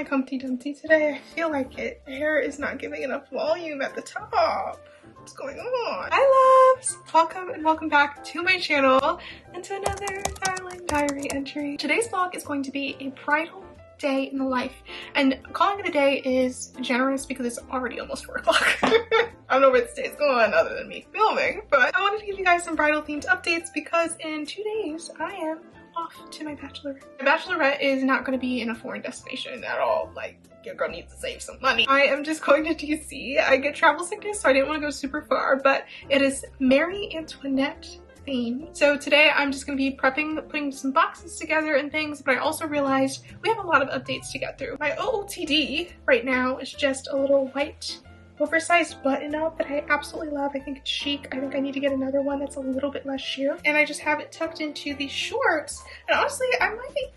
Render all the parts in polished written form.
my Humpty Dumpty today. I feel like it. The hair is not giving enough volume at the top. What's going on? Hi loves! Welcome and welcome back to my channel and to another darling diary entry. Today's vlog is going to be a bridal day in the life, and calling it a day is generous because it's already almost 4 o'clock. I don't know where this day is going other than me filming, but I wanted to give you guys some bridal themed updates because in 2 days I am off to my bachelorette. My bachelorette is not going to be in a foreign destination at all. Like, your girl needs to save some money. I am just going to DC. I get travel sickness, so I didn't want to go super far, but it is Marie Antoinette theme. So today I'm just going to be prepping, putting some boxes together and things, but I also realized we have a lot of updates to get through. My OOTD right now is just a little white oversized button up that I absolutely love. I think it's chic. I think I need to get another one that's a little bit less sheer. And I just have it tucked into these shorts. And honestly, I might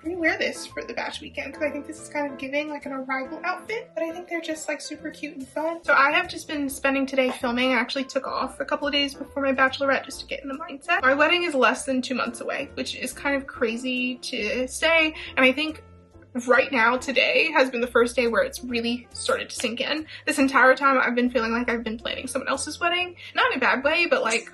rewear this for the bash weekend because I think this is kind of giving like an arrival outfit, but I think they're just like super cute and fun. So I have just been spending today filming. I actually took off a couple of days before my bachelorette just to get in the mindset. Our wedding is less than 2 months away, which is kind of crazy to say. And I think right now, today has been the first day where it's really started to sink in. This entire time I've been feeling like I've been planning someone else's wedding. Not in a bad way, but like,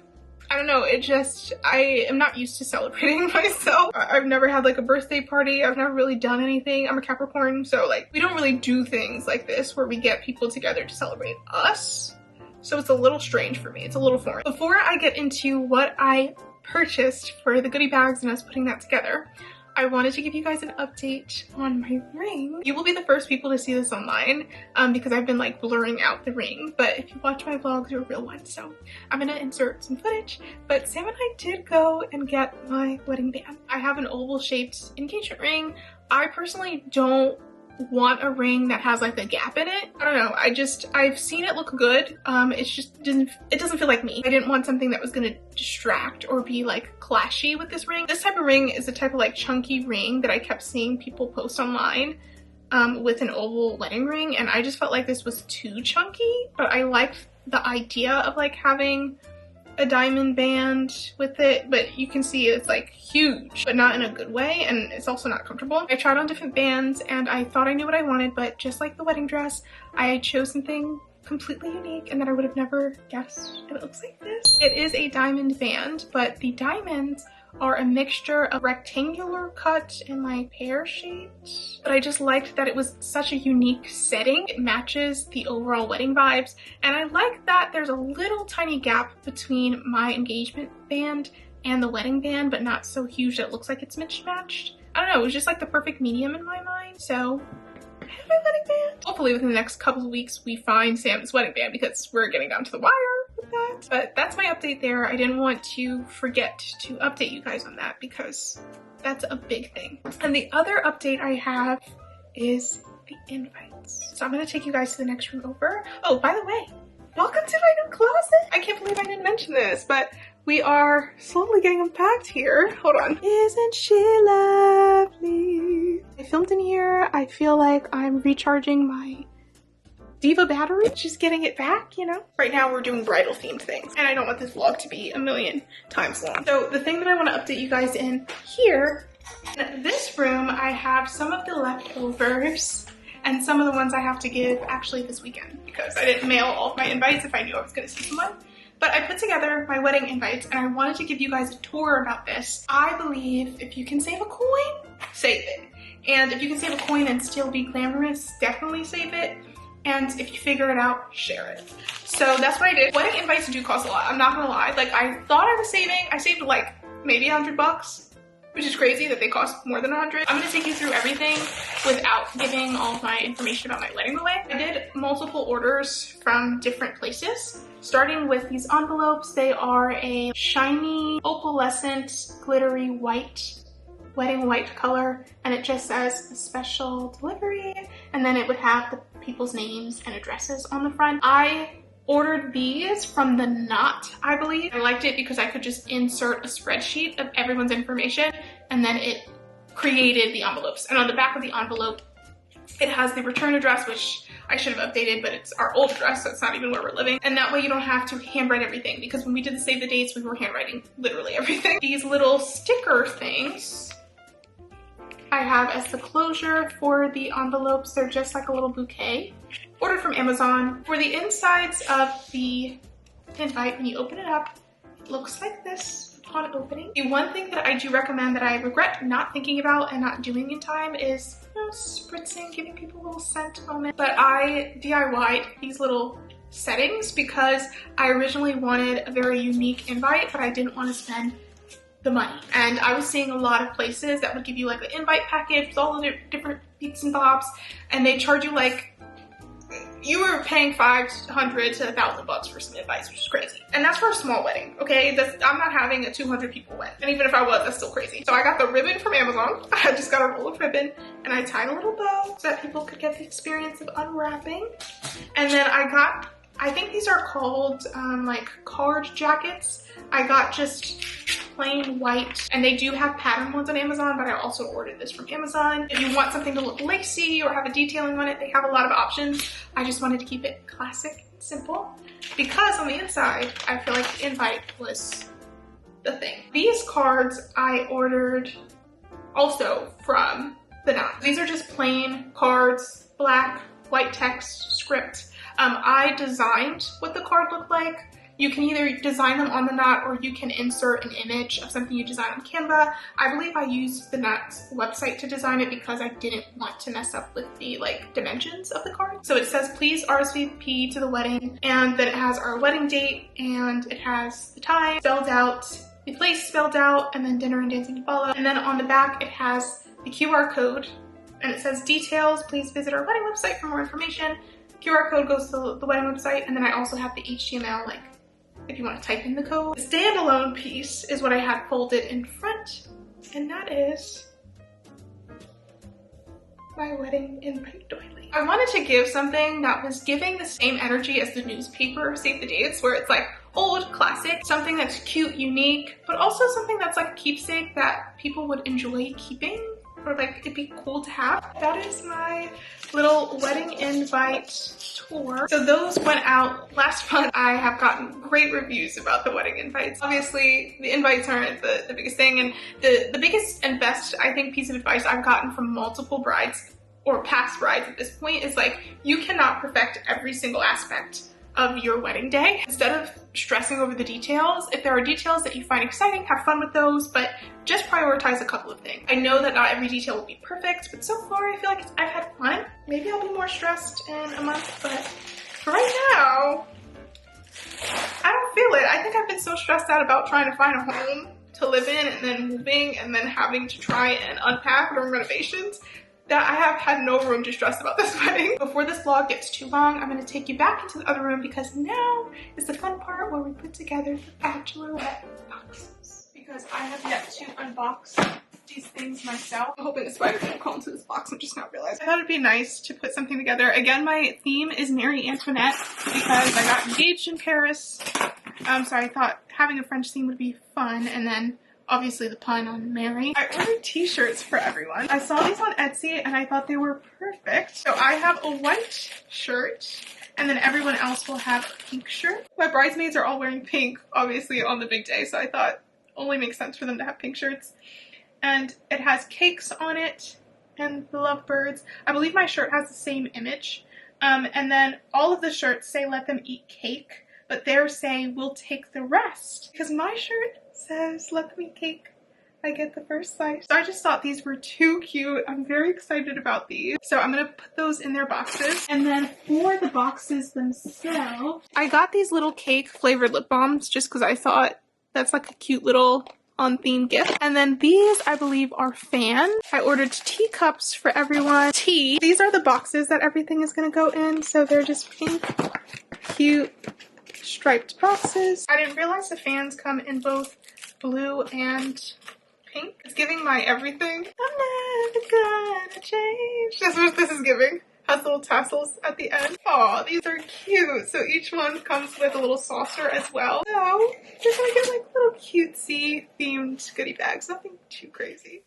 I don't know, it just, I am not used to celebrating myself. I've never had like a birthday party. I've never really done anything. I'm a Capricorn, so like, we don't really do things like this where we get people together to celebrate us. So it's a little strange for me. It's a little foreign. Before I get into what I purchased for the goodie bags and us putting that together, I wanted to give you guys an update on my ring. You will be the first people to see this online because I've been like blurring out the ring, but if you watch my vlogs, you're a real one, so I'm gonna insert some footage. But Sam and I did go and get my wedding band. I have an oval shaped engagement ring. I personally don't want a ring that has like a gap in it. I don't know, I've seen it look good. It doesn't feel like me. I didn't want something that was gonna distract or be like clashy with this ring. This type of ring is the type of like chunky ring that I kept seeing people post online with an oval wedding ring, and I just felt like this was too chunky, but I liked the idea of like having a diamond band with it, but you can see it's like huge, but not in a good way, and it's also not comfortable. I tried on different bands and I thought I knew what I wanted, but just like the wedding dress, I chose something completely unique and that I would have never guessed, and it looks like this. It is a diamond band, but the diamonds are a mixture of rectangular cut and like pear-shaped. But I just liked that it was such a unique setting. It matches the overall wedding vibes. And I like that there's a little tiny gap between my engagement band and the wedding band, but not so huge that it looks like it's mismatched. I don't know, it was just like the perfect medium in my mind. So I have my wedding band. Hopefully within the next couple of weeks we find Sam's wedding band because we're getting down to the wire with that. But that's my update there. I didn't want to forget to update you guys on that because that's a big thing. And the other update I have is the invites. So I'm gonna take you guys to the next room over. Oh, by the way, welcome to my new closet. I can't believe I didn't mention this, but we are slowly getting unpacked here. Hold on. Isn't she lovely? I filmed in here. I feel like I'm recharging my Diva battery, just getting it back, you know? Right now we're doing bridal themed things, and I don't want this vlog to be a million times long. So the thing that I want to update you guys in here, in this room, I have some of the leftovers and some of the ones I have to give actually this weekend because I didn't mail all of my invites if I knew I was going to see someone. But I put together my wedding invites and I wanted to give you guys a tour about this. I believe if you can save a coin, save it. And if you can save a coin and still be glamorous, definitely save it. And if you figure it out, share it. So that's what I did. Wedding invites do cost a lot, I'm not gonna lie. Like, I thought I was saving, I saved like maybe $100, which is crazy that they cost more than 100. I'm gonna take you through everything without giving all of my information about my wedding away. I did multiple orders from different places, starting with these envelopes. They are a shiny, opalescent, glittery white, wedding white color, and it just says special delivery, and then it would have the people's names and addresses on the front. I ordered these from the Knot, I believe. I liked it because I could just insert a spreadsheet of everyone's information and then it created the envelopes. And on the back of the envelope, it has the return address, which I should have updated, but it's our old address, so it's not even where we're living. And that way you don't have to handwrite everything, because when we did the save the dates, we were handwriting literally everything. These little sticker things I have as the closure for the envelopes. They're just like a little bouquet. Ordered from Amazon. For the insides of the invite, when you open it up, it looks like this upon opening. The one thing that I do recommend that I regret not thinking about and not doing in time is, you know, spritzing, giving people a little scent moment. But I DIY'd these little settings because I originally wanted a very unique invite, but I didn't want to spend the money. And I was seeing a lot of places that would give you like the invite package with all of the different bits and bobs, and they charge you like, you were paying $500 to $1,000 for some invites, which is crazy. And that's for a small wedding, okay? I'm not having a 200 people wedding. And even if I was, that's still crazy. So I got the ribbon from Amazon. I just got a roll of ribbon and I tied a little bow so that people could get the experience of unwrapping. And then I got, I think these are called like card jackets. I got just plain white, and they do have pattern ones on Amazon, but I also ordered this from Amazon. If you want something to look lacy or have a detailing on it, they have a lot of options. I just wanted to keep it classic and simple because on the inside, I feel like the invite was the thing. These cards I ordered also from the Knot. These are just plain cards, black, white text, script. I designed what the card looked like. You can either design them on the Knot or you can insert an image of something you design on Canva. I believe I used the Knot's website to design it because I didn't want to mess up with the like dimensions of the card. So it says, please RSVP to the wedding, and then it has our wedding date and it has the time spelled out, the place spelled out, and then dinner and dancing to follow. And then on the back it has the QR code and it says details, please visit our wedding website for more information. QR code goes to the wedding website, and then I also have the HTML, like if you want to type in the code. The standalone piece is what I had folded in front, and that is my wedding invite doily. I wanted to give something that was giving the same energy as the newspaper Save the Dates, where it's like old, classic, something that's cute, unique, but also something that's like a keepsake that people would enjoy keeping, or like it'd be cool to have. That is my little wedding invite tour. So those went out last month. I have gotten great reviews about the wedding invites. Obviously, the invites aren't the biggest thing, and the biggest and best, I think, piece of advice I've gotten from multiple brides or past brides at this point is like, you cannot perfect every single aspect of your wedding day. Instead of stressing over the details, if there are details that you find exciting, have fun with those, but just prioritize a couple of things. I know that not every detail will be perfect, but so far I feel like I've had fun. Maybe I'll be more stressed in a month, but for right now, I don't feel it. I think I've been so stressed out about trying to find a home to live in and then moving and then having to try and unpack during renovations that I have had no room to stress about this wedding. Before this vlog gets too long, I'm gonna take you back into the other room because now is the fun part where we put together the bachelorette boxes. Because I have yet to unbox these things myself. I'm hoping the spider didn't crawl into this box. I'm just not realizing. I thought it'd be nice to put something together. Again, my theme is Marie Antoinette because I got engaged in Paris. So I thought having a French theme would be fun, and then obviously the pun on Mary. I ordered t-shirts for everyone. I saw these on Etsy and I thought they were perfect. So I have a white shirt and then everyone else will have a pink shirt. My bridesmaids are all wearing pink, obviously, on the big day, so I thought it only makes sense for them to have pink shirts. And it has cakes on it and the lovebirds. I believe my shirt has the same image. And then all of the shirts say let them eat cake, but theirs say we'll take the rest. Because my shirt says let them eat cake, I get the first slice. So I just thought these were too cute. I'm very excited about these. So I'm gonna put those in their boxes. And then for the boxes themselves, I got these little cake flavored lip balms just because I thought that's like a cute little on-theme gift. And then these, I believe, are fans. I ordered teacups for everyone. Tea. These are the boxes that everything is gonna go in. So they're just pink, cute, striped boxes. I didn't realize the fans come in both blue and pink. It's giving my everything. I'm never gonna change. That's what this is giving. Has little tassels at the end. Oh, these are cute. So each one comes with a little saucer as well. So you're gonna get like little cutesy themed goodie bags. Nothing too crazy.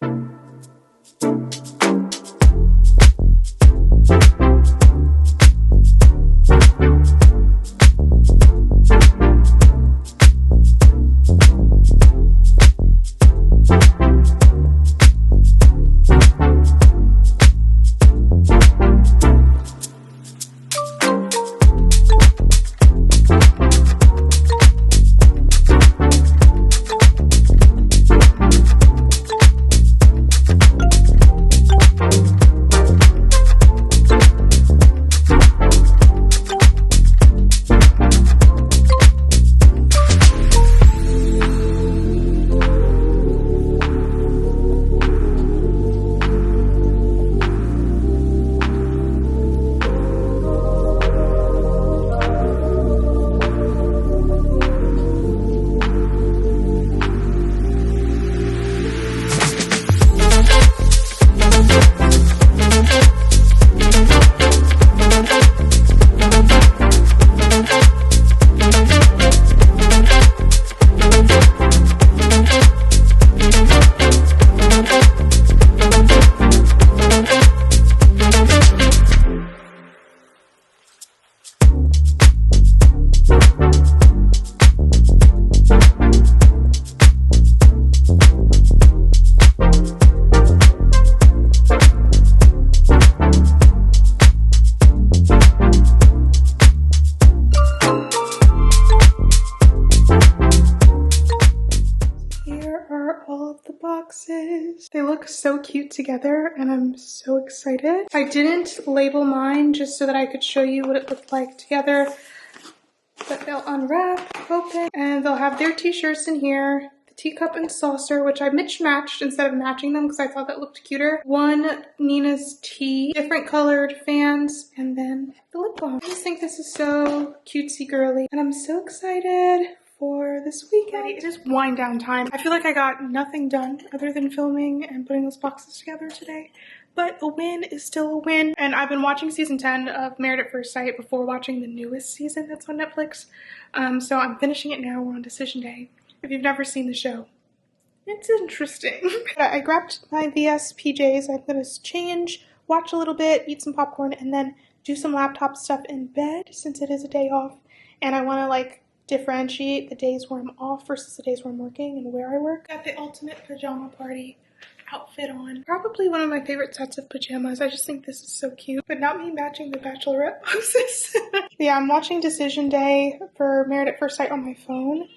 boxes. They look so cute together and I'm so excited. I didn't label mine just so that I could show you what it looked like together. But they'll unwrap, open, and they'll have their t-shirts in here. The teacup and saucer, which I mismatched instead of matching them because I thought that looked cuter. One Nina's tea, different colored fans, and then the lip balm. I just think this is so cutesy girly, and I'm so excited for this weekend. It is wind down time. I feel like I got nothing done other than filming and putting those boxes together today. But a win is still a win. And I've been watching season 10 of Married at First Sight before watching the newest season that's on Netflix. So I'm finishing it now. We're on decision day. If you've never seen the show, it's interesting. I grabbed my VS PJs. I'm gonna change, watch a little bit, eat some popcorn, and then do some laptop stuff in bed since it is a day off. And I wanna like differentiate the days where I'm off versus the days where I'm working and where I work. Got the ultimate pajama party outfit on. Probably one of my favorite sets of pajamas. I just think this is so cute, but not me matching the bachelorette poses. Yeah, I'm watching Decision Day for Married at First Sight on my phone.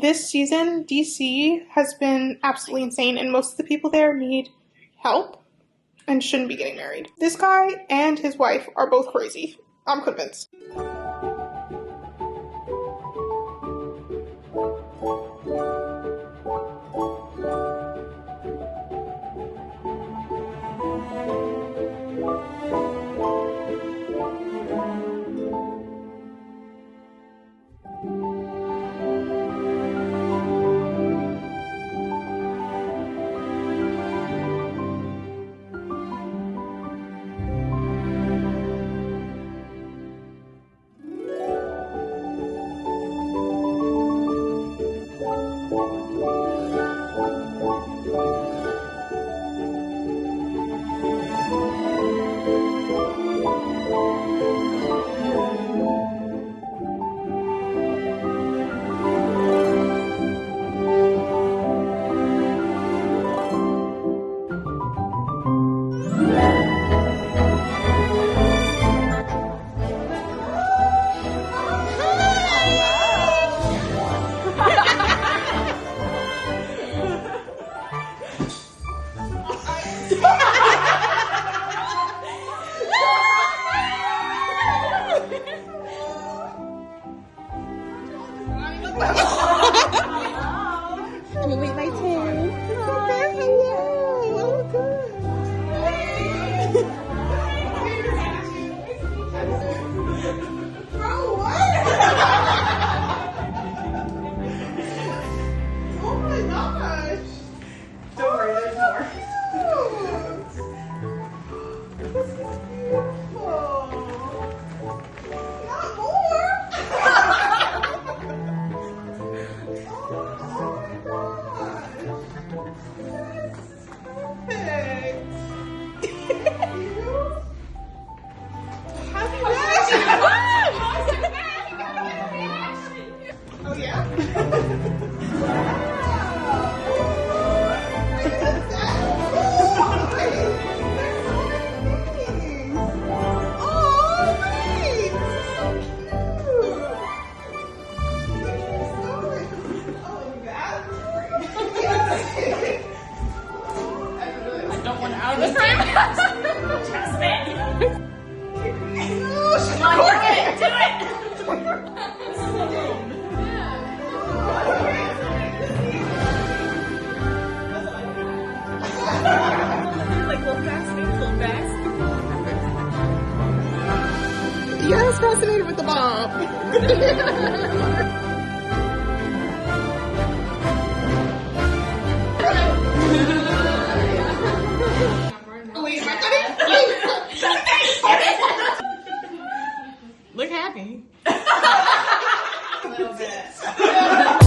This season, DC has been absolutely insane, and most of the people there need help and shouldn't be getting married. This guy and his wife are both crazy. I'm convinced. Let me wait my turn. Hello. Oh, good. Bro, what? Oh my gosh. Don't worry, there's more. This is beautiful. Not more. Oh yeah? I don't want out of this frame. Just it. Come on, do it. Like little fast, little fast. You're as fascinated with the bob. Wait, am I Look happy. A little bit.